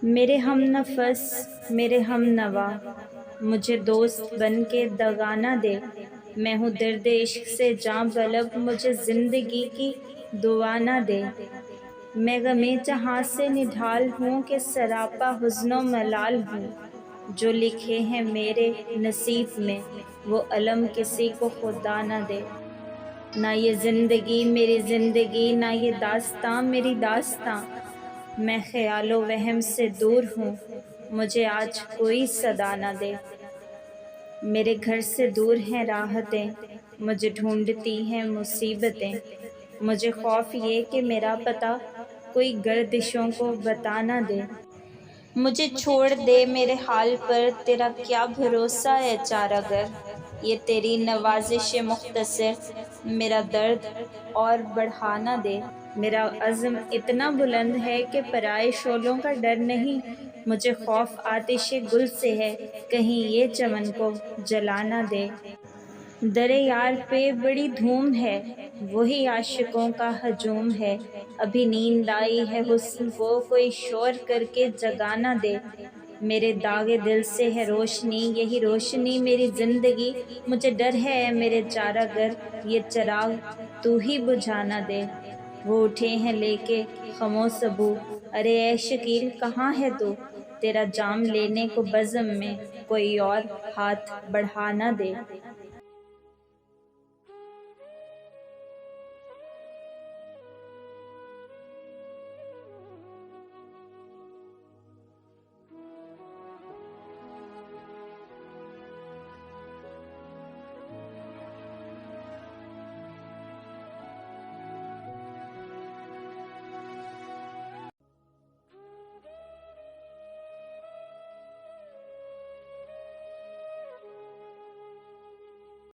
میرے ہم نفس، میرے ہم نوا، مجھے دوست بن کے دغا نہ دے۔ میں ہوں درد عشق سے جاں بلب، مجھے زندگی کی دعا نہ دے۔ میں غم جہاں سے نڈھال ہوں کہ سراپا حزن و ملال ہوں۔ جو لکھے ہیں میرے نصیب میں وہ علم کسی کو خدا نہ دے۔ نہ یہ زندگی میری زندگی، نہ یہ داستاں میری داستاں، میں خیال و وہم سے دور ہوں، مجھے آج کوئی صدا نہ دے۔ میرے گھر سے دور ہیں راحتیں، مجھے ڈھونڈتی ہیں مصیبتیں، مجھے خوف یہ کہ میرا پتہ کوئی گردشوں کو بتا نہ دے۔ مجھے چھوڑ دے میرے حال پر، تیرا کیا بھروسہ ہے چارہ گر۔ یہ تیری نوازش مختصر میرا درد اور بڑھا نہ دے۔ میرا عزم اتنا بلند ہے کہ پرائے شعلوں کا ڈر نہیں، مجھے خوف آتش گل سے ہے کہیں یہ چمن کو جلا نہ دے۔ در یار پہ بڑی دھوم ہے، وہی عاشقوں کا ہجوم ہے، ابھی نیند آئی ہے حسن کو کوئی شور کر کے جگا نہ دے۔ میرے داغ دل سے ہے روشنی، یہی روشنی میری زندگی، مجھے ڈر ہے اے میرے چارہ گر یہ چراغ تو ہی بجھا نہ دے۔ وہ اٹھے ہیں لے کے خم و سبو، ارے اے شکیل کہاں ہے تو، تیرا جام لینے کو بزم میں کوئی اور ہاتھ بڑھا نہ دے۔